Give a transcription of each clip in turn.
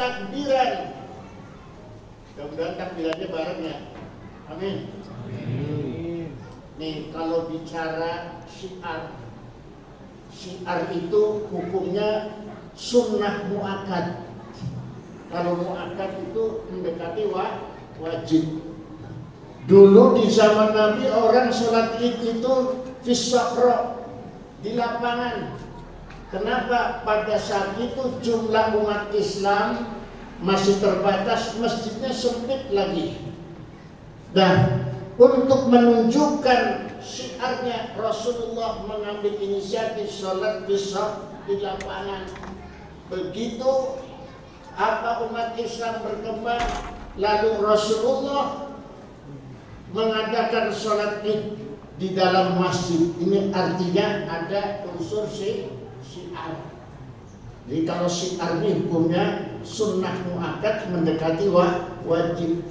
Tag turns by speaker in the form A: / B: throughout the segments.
A: takbiran. Mudah-mudahan takbirannya bareng ya. Amin. Nih kalau bicara syiar, syiar itu hukumnya sunnah muakkad. Kalau muakkad itu mendekati wajib. Dulu di zaman Nabi orang sholat id itu fisakro di lapangan. Kenapa? Pada saat itu jumlah umat Islam masih terbatas, masjidnya sempit lagi. Dan untuk menunjukkan syiarnya, Rasulullah mengambil inisiatif sholat besok di lapangan. Begitu umat Islam berkembang, lalu Rasulullah mengadakan sholat id di dalam masjid. Ini artinya ada unsur syiar. Jadi kalau syiar ini hukumnya sunnah muakkad mendekati wajib.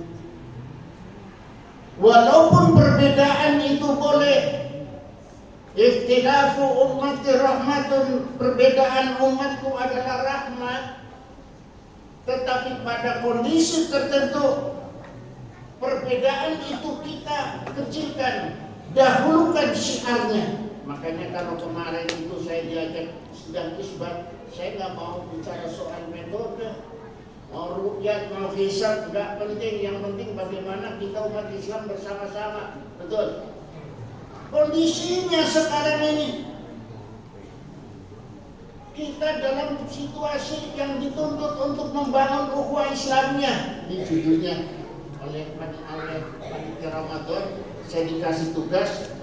A: Walaupun perbedaan itu boleh, ikhtilafu ummati rahmatun, perbedaan umatku adalah rahmat, tetapi pada kondisi tertentu perbedaan itu kita kecilkan, dahulukan syiarnya. Makanya kalau kemarin itu saya diajak sidang isbat, saya nggak mau bicara soal metode, mau rukyat, mau hisab, nggak penting. Yang penting bagaimana kita umat Islam bersama-sama. Betul. Kondisinya sekarang ini kita dalam situasi yang dituntut untuk membangun ukhuwah Islamnya. Ini judulnya oleh panitia Ramadan, saya dikasih tugas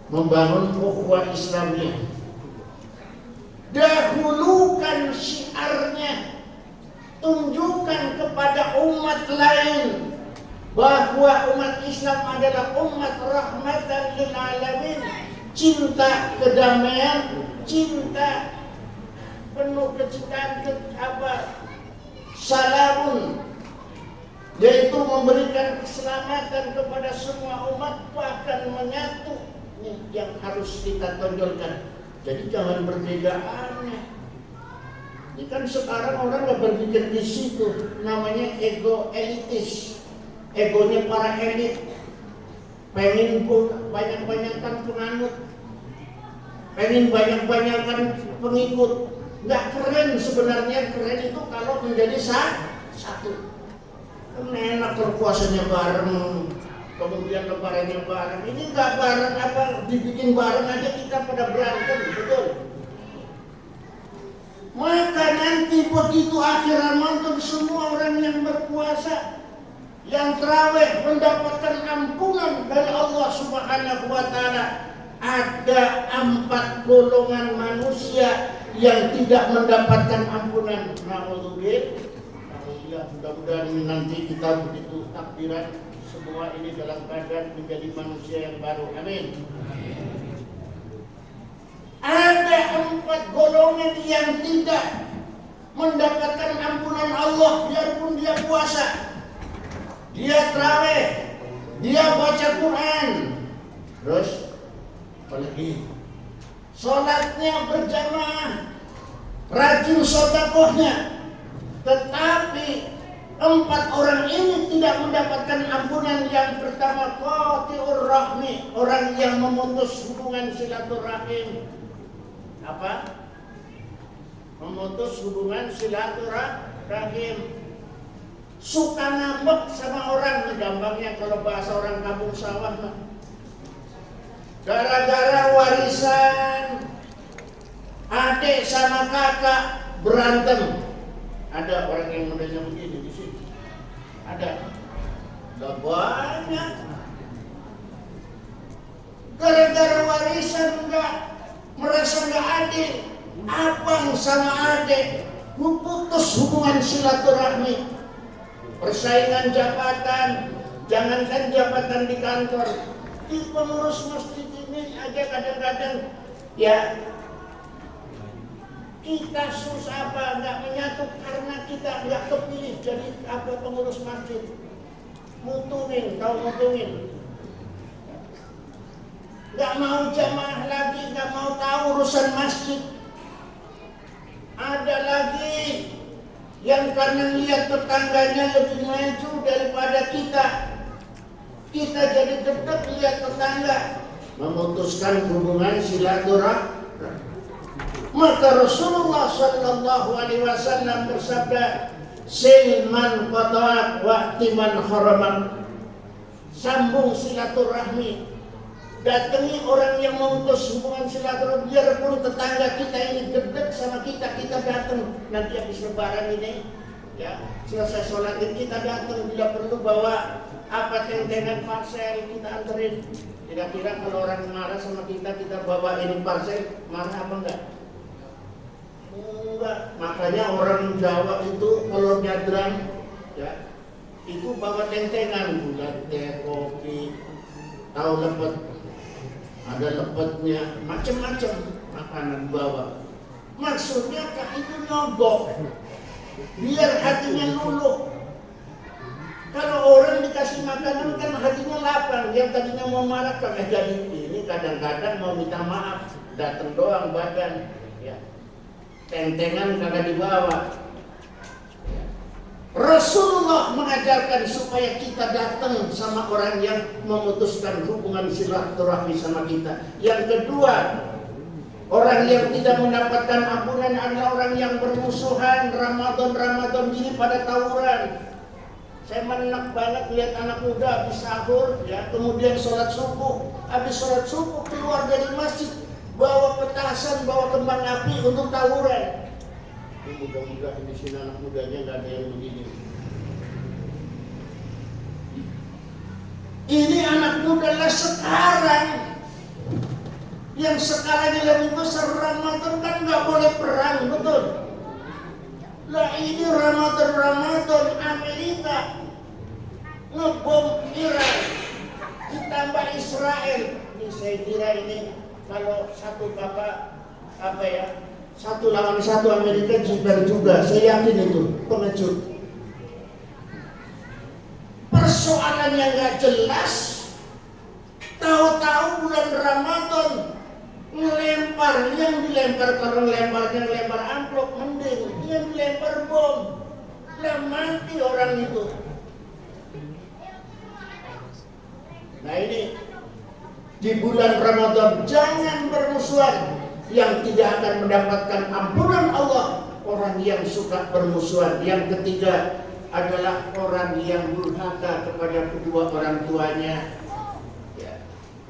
A: membangun ukhuwah Islamnya. Dahulukan syiarnya, tunjukkan kepada umat lain bahwa umat Islam adalah umat rahmatan lil alamin, cinta kedamaian, cinta penuh kecintaan salamun, yaitu memberikan keselamatan kepada semua umat, bahkan menyatu. Ini yang harus kita tonjolkan. Jadi jangan berbeda-aneh. Ini kan sekarang orang nggak berpikir di situ, namanya ego elitis, egonya para elit, pengen banyak-banyakkan penganut, pengen banyak-banyakkan pengikut. Nggak keren sebenarnya, keren itu kalau menjadi satu. Kan enak berpuasanya bareng, kemudian lebarannya bareng. Ini nggak bareng, apa dibikin bareng aja kita pada berantem, betul? Maka nanti begitu akhir Ramadan, semua orang yang berpuasa, yang tarawih mendapatkan ampunan dari Allah Subhanahu wa Ta'ala. Ada 4 golongan manusia yang tidak mendapatkan ampunan. Alhamdulillah, mudah-mudahan nanti kita begitu takbiran semua ini dalam keadaan menjadi manusia yang baru. Amin. Ada 4 golongan yang tidak mendapatkan ampunan Allah biarpun dia puasa, dia tarawih, dia baca Quran, terus apalagi sholatnya berjamaah, rajin sedekahnya, tetapi 4 orang ini tidak mendapatkan ampunan. Yang pertama, qati'ur rahmi, orang yang memutus hubungan silaturahim. Apa? Memutus hubungan silaturahim. Suka ngambek sama orang, gampangnya kalau bahasa orang kampung sawah mah. Gara-gara warisan, adik sama kakak berantem. Ada orang yang modelnya begini di sini. Ada. Gak banyak. Gara-gara warisan merasa gak adil. Abang sama adik putus hubungan silaturahmi. Persaingan jabatan, jangankan jabatan di kantor, di pengurus masjid ini aja kadang-kadang ya kita susah nggak menyatu karena kita nggak kepilih jadi pengurus masjid. Mutumin, tahu mutumin? Nggak mau jamaah lagi, nggak mau tahu urusan masjid. Ada lagi yang karena lihat tetangganya lebih maju daripada kita jadi dekat lihat tetangga, memutuskan hubungan silaturahmi. Maka Rasulullah Shallallahu Alaihi Wasallam bersabda, "Silman qata'at wa timan haraman." Sambung silaturahmi, datangi orang yang memutus hubungan silaturahmi. Biarpun tetangga kita ini dekat sama kita datang. Nanti habis lebaran ini, ya selesai sholat kita datang. Bila perlu bawa apa tentengan parcel kita anterin. Kira-kira kalau orang marah sama kita bawa ini parcel, marah apa enggak? Enggak. Makanya orang Jawa itu kalau nyadrang, ya itu bawa tentengan, gula, teh, kopi, tahu lepet, ada lepetnya, macam-macam makanan bawa. Maksudnya kak itu nyogok, biar hatinya luluh. Kalau orang dikasih makanan kan hatinya lapang, yang tadinya mau marah kan jadi ini kadang-kadang mau minta maaf, datang doang badan, ya. Tentengan kagak dibawa. Rasulullah mengajarkan supaya kita datang sama orang yang memutuskan hubungan silaturahmi sama kita. Yang kedua, orang yang tidak mendapatkan ampunan adalah orang yang bermusuhan. Ramadan gini pada tawuran. Saya menak banget lihat anak muda habis sahur, ya, kemudian sholat subuh. Habis sholat subuh keluar dari masjid, bawa petasan, bawa kembang api untuk tawuran. Mudah-mudahan di sini anak mudanya nggak ada yang begini. Ini anak muda lah sekarang, yang sekarang lebih besar. Ramadan kan nggak boleh perang, betul? Lah ini Ramadan Amerika ngebom Iran, ditambah Israel. Ini saya kira ini kalau satu kakak apa ya, 1 lawan 1 Amerika jibar juga, saya yakin itu pengecut. Persoalannya nggak jelas, tahu-tahu bulan Ramadan ngelempar, yang dilempar kalau ngelempar amplop mending, yang dilempar bom, lah mati orang itu. Nah ini di bulan Ramadan jangan bermusuhan. Yang tidak akan mendapatkan ampunan Allah orang yang suka bermusuhan. Yang ketiga adalah orang yang durhaka kepada kedua orang tuanya, ya.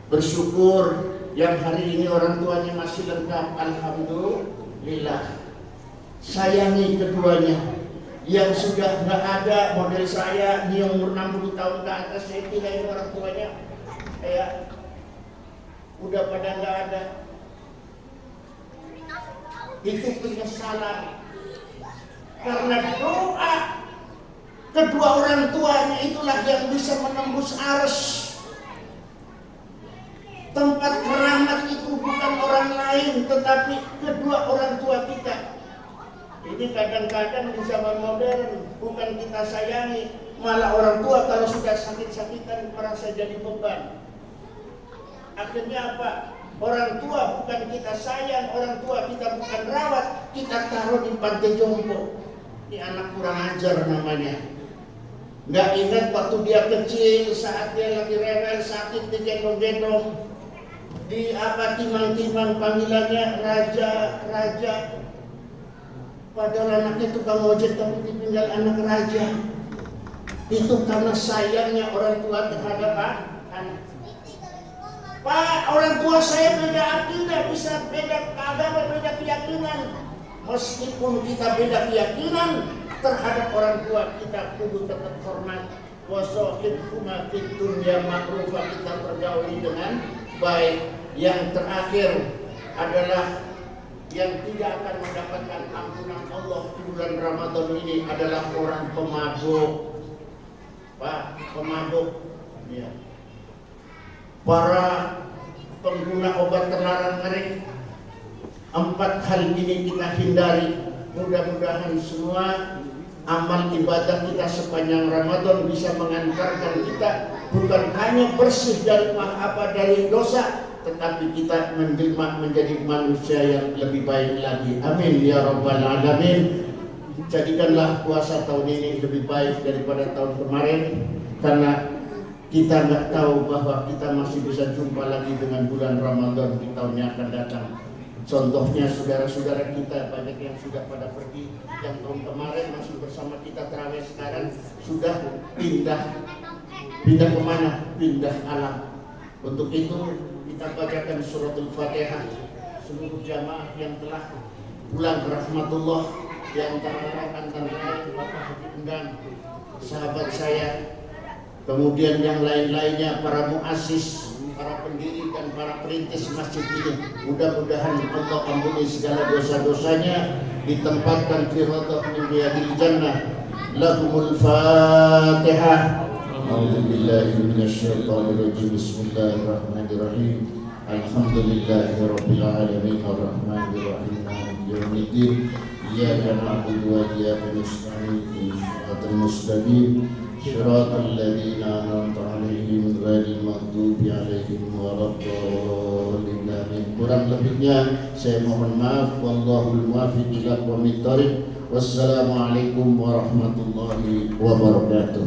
A: Bersyukur yang hari ini orang tuanya masih lengkap, alhamdulillah. Sayangi keduanya. Yang sudah nggak ada model saya, ini yang umur 60 tahun ke atas, saya tinggalin orang tuanya, udah pada nggak ada. Itu penyesalan karena doa kedua orang tuanya itulah yang bisa menembus arus. Tempat keramat itu bukan orang lain tetapi kedua orang tua kita. Ini kadang-kadang di zaman modern bukan kita sayangi, malah orang tua kalau sudah sakit-sakitan merasa jadi beban. Akhirnya apa? Orang tua bukan kita sayang, orang tua kita bukan rawat, kita taruh di pantai jompo. Ini anak kurang ajar namanya. Nggak ingat waktu dia kecil, saat dia lagi rewel, sakit, digendong-gendong. Di apa timang-timang panggilannya raja. Padahal anaknya tukang ojek tapi ditinggal anak raja. Itu karena sayangnya orang tua terhadap anak. Pak, orang tua saya beda akidah, bisa beda agama, beda keyakinan. Meskipun kita beda keyakinan terhadap orang tua, kita kudu tetap hormat. Wasohibhuma fid dunya ma'rufa, kita pergauli dengan baik. Yang terakhir adalah yang tidak akan mendapatkan ampunan Allah di bulan Ramadan ini adalah orang pemabuk. Pak, pemabuk, ya. Para pengguna obat terlarang ngeri. 4 hal ini kita hindari. Mudah-mudahan semua amal ibadah kita sepanjang Ramadan bisa mengantarkan kita bukan hanya bersih dari dosa, tetapi kita menjelma menjadi manusia yang lebih baik lagi. Amin ya rabbal alamin. jadikanlah puasa tahun ini lebih baik daripada tahun kemarin, karena kita nggak tahu bahwa kita masih bisa jumpa lagi dengan bulan Ramadan di tahun yang akan datang. Contohnya saudara-saudara kita banyak yang sudah pada pergi, yang tahun kemarin masih bersama kita terawih, sekarang sudah pindah kemana? Pindah alam. Untuk itu kita bacakan suratul Fatihah seluruh jamaah yang telah pulang rahmatullah, di antara lain Bapak Haji Enggan, sahabat saya, kemudian yang lain-lainnya, para muassis, para pendiri dan para perintis masjid ini. Mudah-mudahan Allah ampuni segala dosa-dosanya, ditempatkan fi radha min riyadil jannah. Lahumul Fatihah. A'udzu billahi minasy syaithanir rajim. Bismillahirrahmanirrahim. Alhamdulillahirabbil alamin arrahmanir rahim maliki yaumiddin. Iyyaka na'budu wa iyyaka nasta'in. Ihdinas mustaqim. Shiratal ladzina an'amta 'alaihim ghairil maghdubi 'alaihim waladdallin. Kurang lebihnya saya mohon maaf. Wallahul muwaffiq ila aqwamit thoriq. Wassalamualaikum warahmatullahi wabarakatuh.